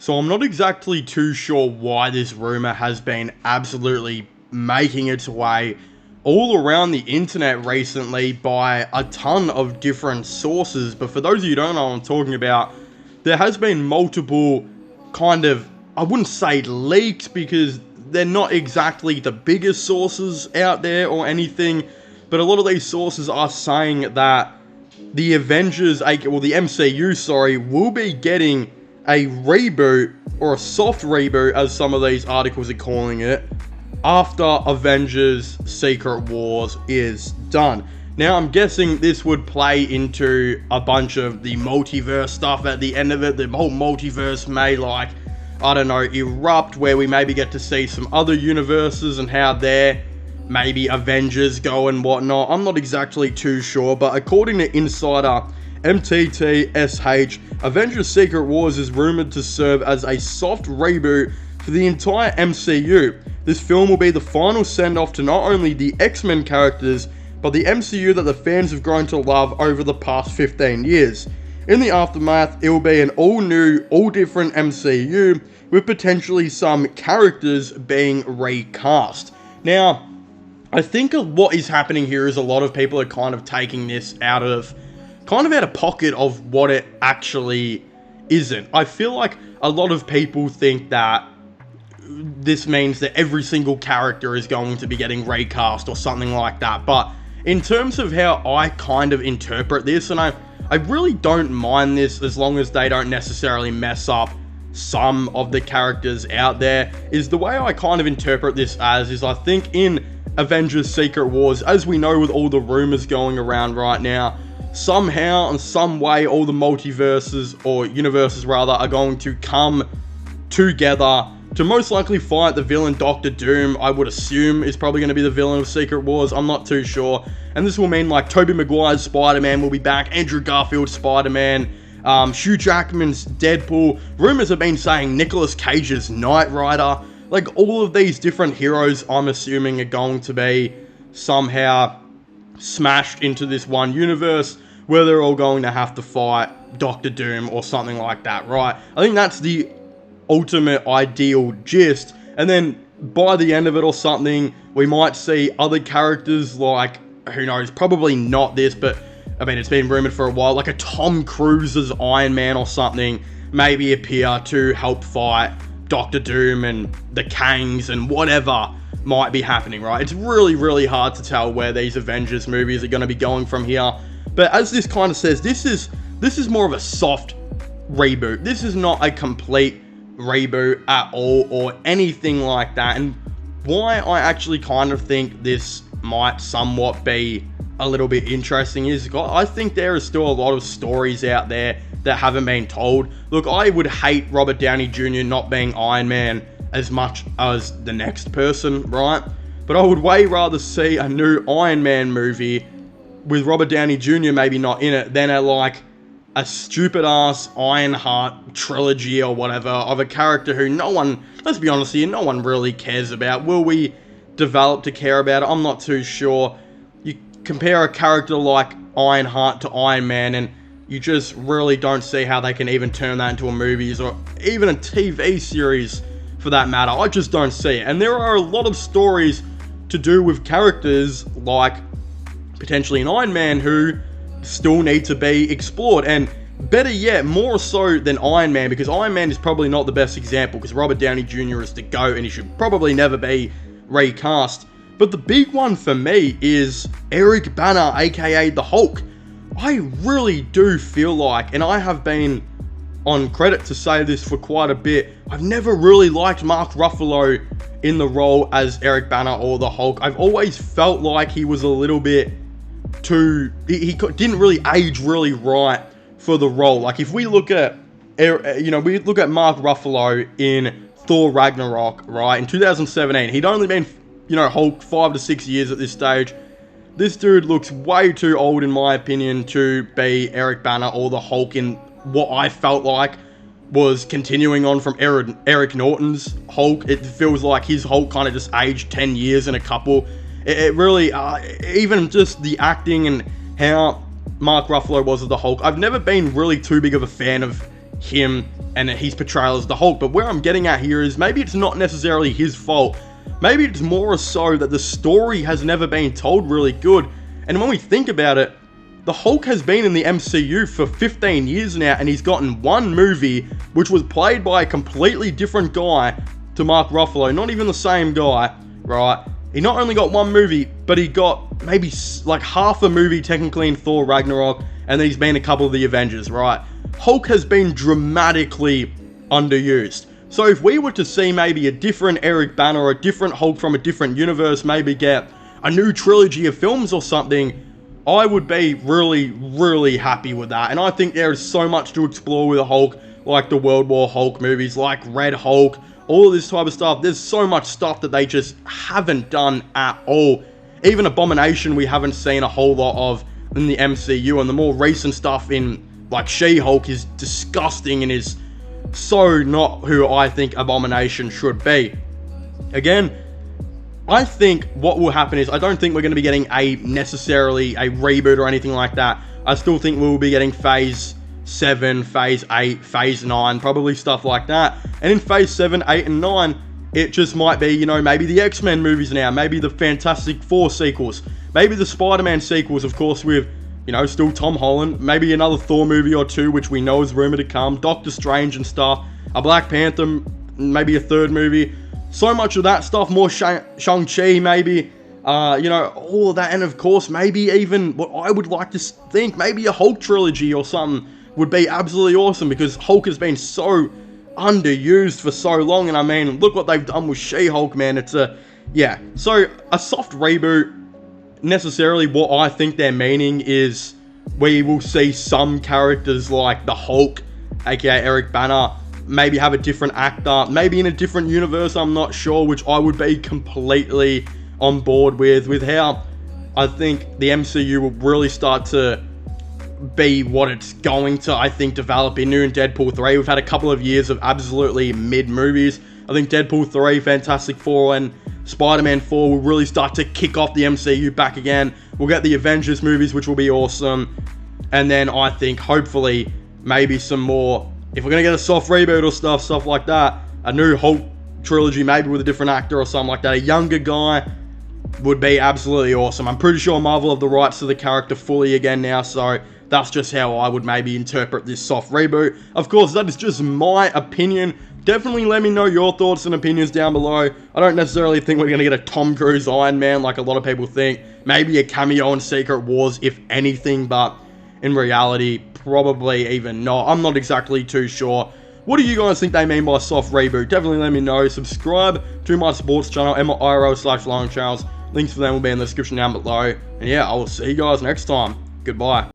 So I'm not exactly too sure why this rumor has been absolutely making its way all around the internet recently by a ton of different sources. But for those of you who don't know what I'm talking about, there has been multiple kind of, I wouldn't say leaks because they're not exactly the biggest sources out there or anything, but a lot of these sources are saying that the Avengers, well the MCU, sorry, will be getting a reboot, or a soft reboot as some of these articles are calling it, after Avengers Secret Wars is done. Now I'm guessing this would play into a bunch of the multiverse stuff at the end of it. The whole multiverse may, like, I don't know, erupt, where we maybe get to see some other universes and how their maybe Avengers go and whatnot. I'm not exactly too sure, but according to Insider MTTSH, Avengers Secret Wars is rumored to serve as a soft reboot for the entire MCU. This film will be the final send-off to not only the X-Men characters, but the MCU that the fans have grown to love over the past 15 years. In the aftermath, it will be an all-new, all-different MCU, with potentially some characters being recast. Now, I think what is happening here is a lot of people are kind of taking this out of pocket of what it actually isn't. I feel like a lot of people think that this means that every single character is going to be getting recast or something like that. But in terms of how I kind of interpret this, and I really don't mind this as long as they don't necessarily mess up some of the characters out there, is the way I kind of interpret this as is I think in Avengers Secret Wars, as we know with all the rumors going around right now, somehow, in some way, all the multiverses, or universes rather, are going to come together to most likely fight the villain Doctor Doom. I would assume is probably going to be the villain of Secret Wars. I'm not too sure. And this will mean, like, Tobey Maguire's Spider-Man will be back, Andrew Garfield's Spider-Man, Hugh Jackman's Deadpool. Rumors have been saying Nicolas Cage's Knight Rider. Like, all of these different heroes, I'm assuming, are going to be somehow smashed into this one universe where they're all going to have to fight Doctor Doom or something like that, right? I think that's the ultimate ideal gist. And then by the end of it or something, we might see other characters like, who knows, probably not this, but I mean, it's been rumored for a while, like a Tom Cruise's Iron Man or something maybe appear to help fight Doctor Doom and the Kangs and whatever might be happening, right? It's really, really hard to tell where these Avengers movies are going to be going from here. But as this kind of says, this is more of a soft reboot. This is not a complete reboot at all or anything like that. And why I actually kind of think this might somewhat be a little bit interesting is I think there is still a lot of stories out there that haven't been told. Look, I would hate Robert Downey Jr. not being Iron Man as much as the next person, right? But I would way rather see a new Iron Man movie with Robert Downey Jr. maybe not in it than a stupid ass Ironheart trilogy or whatever of a character who no one, let's be honest here, no one really cares about. Will we develop to care about it? I'm not too sure. You compare a character like Ironheart to Iron Man and you just really don't see how they can even turn that into a movie or even a TV series for that matter. I just don't see it. And there are a lot of stories to do with characters like potentially an Iron Man who still need to be explored. And better yet, more so than Iron Man, because Iron Man is probably not the best example because Robert Downey Jr. is the GOAT and he should probably never be recast. But the big one for me is Eric Bana, aka the Hulk. I really do feel like, and I have been on credit to say this for quite a bit, I've never really liked Mark Ruffalo in the role as Eric Bana or the Hulk. I've always felt like he was a little bit too, he didn't really age really right for the role. Like if we look at, we look at Mark Ruffalo in Thor Ragnarok, right, in 2017, he'd only been, Hulk 5 to 6 years at this stage. This dude looks way too old in my opinion to be Eric Bana or the Hulk in what I felt like was continuing on from Eric Norton's Hulk. It feels like his Hulk kind of just aged 10 years in a couple. It really, even just the acting and how Mark Ruffalo was as the Hulk, I've never been really too big of a fan of him and his portrayal as the Hulk. But where I'm getting at here is maybe it's not necessarily his fault. Maybe it's more so that the story has never been told really good. And when we think about it, the Hulk has been in the MCU for 15 years now, and he's gotten one movie, which was played by a completely different guy to Mark Ruffalo. Not even the same guy, right? He not only got one movie, but he got maybe like half a movie technically in Thor Ragnarok, and then he's been in a couple of the Avengers, right? Hulk has been dramatically underused. So if we were to see maybe a different Eric Bana or a different Hulk from a different universe maybe get a new trilogy of films or something, I would be really, really happy with that. And I think there is so much to explore with a Hulk, like the World War Hulk movies, like Red Hulk, all of this type of stuff. There's so much stuff that they just haven't done at all. Even Abomination we haven't seen a whole lot of in the MCU, and the more recent stuff in like She-Hulk is disgusting and is so not who I think Abomination should be. Again, I think what will happen is I don't think we're going to be getting necessarily a reboot or anything like that. I still think we will be getting Phase 7, Phase 8, Phase 9, probably stuff like that. And in Phase 7, 8, and 9, it just might be, you know, maybe the X-Men movies now, maybe the Fantastic Four sequels, maybe the Spider-Man sequels, of course, with, you know, still Tom Holland, maybe another Thor movie or two, which we know is rumored to come, Doctor Strange and stuff, a Black Panther, maybe a third movie. So much of that stuff, more Shang-Chi maybe, you know, all of that. And of course, maybe even what I would like to think, maybe a Hulk trilogy or something would be absolutely awesome, because Hulk has been so underused for so long. And I mean, look what they've done with She-Hulk, man. It's yeah. So a soft reboot, necessarily what I think they're meaning is we will see some characters like the Hulk, aka Eric Bana, maybe have a different actor, maybe in a different universe, I'm not sure, which I would be completely on board with how I think the MCU will really start to be what it's going to, I think, develop into in Deadpool 3. We've had a couple of years of absolutely mid movies. I think Deadpool 3, Fantastic Four, and Spider-Man 4 will really start to kick off the MCU back again. We'll get the Avengers movies, which will be awesome. And then I think, hopefully, maybe some more, if we're going to get a soft reboot or stuff like that, a new Hulk trilogy, maybe with a different actor or something like that, a younger guy, would be absolutely awesome. I'm pretty sure Marvel have the rights to the character fully again now, so that's just how I would maybe interpret this soft reboot. Of course, that is just my opinion. Definitely let me know your thoughts and opinions down below. I don't necessarily think we're going to get a Tom Cruise Iron Man like a lot of people think. Maybe a cameo in Secret Wars, if anything, but in reality, probably even not. I'm not exactly too sure. What do you guys think they mean by soft reboot? Definitely let me know. Subscribe to my sports channel, MIRO/Long Channels. Links for them will be in the description down below. And yeah, I will see you guys next time. Goodbye.